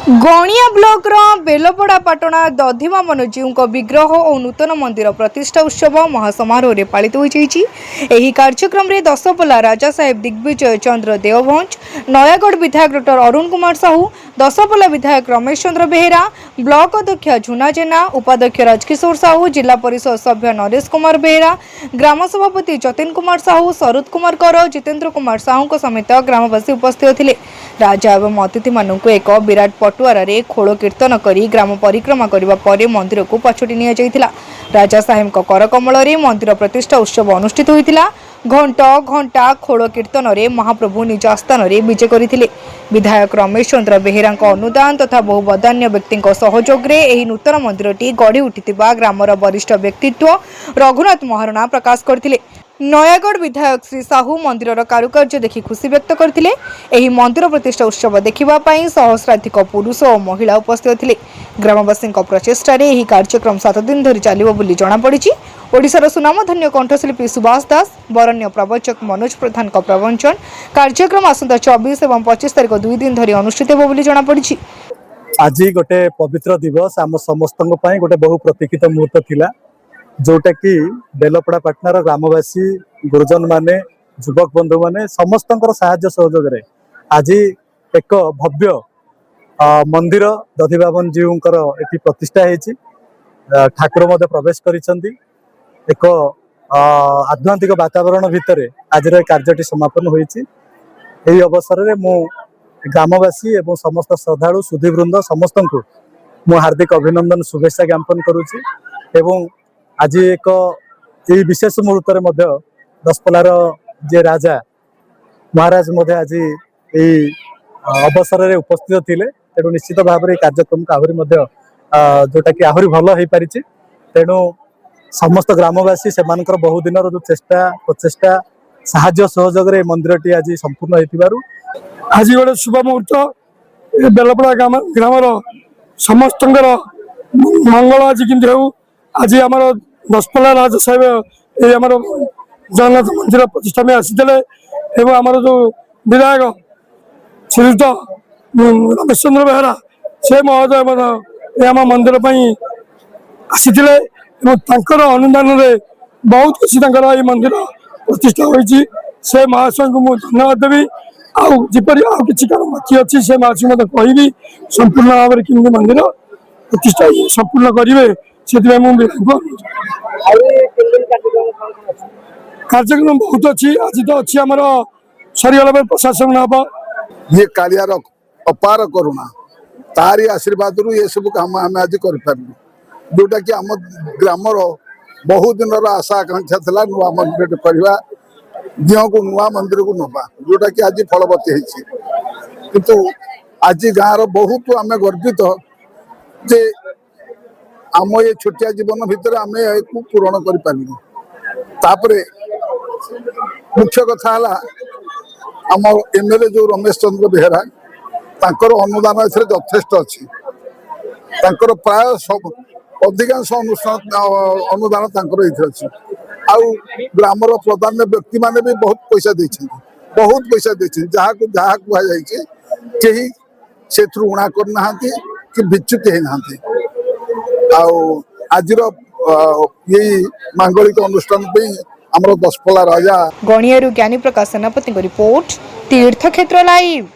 गणिया block Belpada Patna दधिमा मनोजीव विग्रह और नूतन मंदिर प्रतिष्ठा उत्सव महासमारोह में पालित होती। कार्यक्रम में दशपल्ला राजा साहेब दिग्विजय चंद्र देवभंज, नयागढ़ विधायक डॉक्टर अरुण कुमार साहू, दशपल्ला विधायक रमेश चंद्र बेहेरा, ब्लॉक अध्यक्ष झुना जेना, उपाध्यक्ष राजकिशोर साहू, जिला परिषद सभ्य नरेश कुमार बेहेरा, ग्राम सभापति जतिन कुमार साहू, शरद कुमार कर, जितेंद्र कुमार साहू समेत ग्रामवासी उपस्थित थे। राजा एवं अतिथि मानक एक विराट पटुआर खोल कीर्तन करी ग्राम परिक्रमा करने पर मंदिर को पछोटी निया राजा साहेब करकमल मंदिर प्रतिष्ठा उत्सव अनुष्ठित होता। घंट घंटा खोल कीर्तन रे महाप्रभु निज स्थान में विजय करते। विधायक रमेश चंद्र बेहेरा अनुदान तथा बहु बदान्य व्यक्ति सहयोग में नूतन मंदिरटी गढ़ी उठिथिबा ग्रामर वरिष्ठ व्यक्तित्व रघुनाथ महारणा प्रकाश करथिले। नयागढ़ विधायक श्री साहू मंदिर कारुकार्य देखि खुशी व्यक्त करते। मंदिर प्रतिष्ठा उत्सव देखा सहस्राधिक पुरुष और महिला उपस्थित थे। ग्रामवासी प्रचेषा कार्यक्रम 7 दिन धरी चलिबो बोली जଣାपड़ी। ओडिशार सुनामधन्य कंठशिल्पी सुभाष दास, बरण्य प्रवचक मनोज प्रधान प्रवचन कार्यक्रम आसंता 24 और 25 तारिख 2 दिन धरी अनुष्ठित हो बोली जଣାपड़ी। आज गोटे पवित्र दिवस आम समस्त गोटे बहु प्रतीक्षित मुहूर्त थिला, जोटा कि बेलपड़ा पाटनार ग्रामवासी गुरुजन माने युवक बंधु माने समस्त साहाय्य सहयोग रे आज एक भव्य मंदिर दधिबाबन जीव प्रतिष्ठा होती। ठाकुर मध्य प्रवेश करिसेंती। एक आध्यात्मिक वातावरण भितर आज कार्यटी समापन होईची। एही अवसर में मु ग्रामवासी एवं समस्त श्रद्धालु सुधीवृंद समस्त को मु हार्दिक अभिनंदन शुभेच्छा ज्ञापन करुची। एवं आज एक विशेष मुहूर्त दशपल्लार जे राजा महाराज आज अवसर में उपस्थित थे। तेणु निश्चित भाव में कार्यक्रम को जोटा कि आहरी भल हो पारि। तेणु समस्त ग्रामवासी से बहु दिन जो चेष्टा प्रचेषा साहाय्य सहयोग में मंदिरटी आज संपूर्ण हो। आज गोटे शुभ मुहूर्त बेलपड़ा ग्रामर समस्त मंगल आज किमती हो। आज आम दशपल्ला राजा साहेब ये आम जगन्नाथ मंदिर प्रतिष्ठा में आसी आम जो विधायक श्रीयुक्त रमेश चंद्र बेहेरा से महोदय आम मंदिर आसी अनुदान बहुत खुशी मंदिर प्रतिष्ठा होती। से महाशय को मुझे धन्यवाद देवी। आपर कि काम बाकी अच्छी से महाशय मत कहि संपूर्ण भाव में कि मंदिर प्रतिष्ठा संपूर्ण करेंगे से कार्यक्रम बहुत अच्छी। आज तो अच्छी आम सरीगला प्रशासन हम ये कालियार अपार करुणा तारी आशीर्वाद रु ये सब काम आम आज कर जोटा कि आम ग्रामर बहुत दिन आशा आकांक्षा था नुआ मंदिर करवा दिह को नुआ मंदिर को नवा जोटा कि आज फलवती किंतु आज गाँव बहुत आम गर्वित जे आम ये छोटिया जीवन भितर आम पूरण कर मुख्य कथा आम एमएलए जो रमेश चंद्र बेहेरा अनुदान यथेष्ट अच्छी प्राय अधिकांश अनुदान अच्छी ग्रामर प्रधान व्यक्ति माने भी बहुत पैसा देते जहाँ कहुई कहीं से ऋणा करना कि विच्युत होना। आज यही मांगलिक अनुष्ठान आमर दशपल्ला राजा गणिया ज्ञानी प्रकाश सेनापति रिपोर्ट तीर्थक्षेत्र लाइव।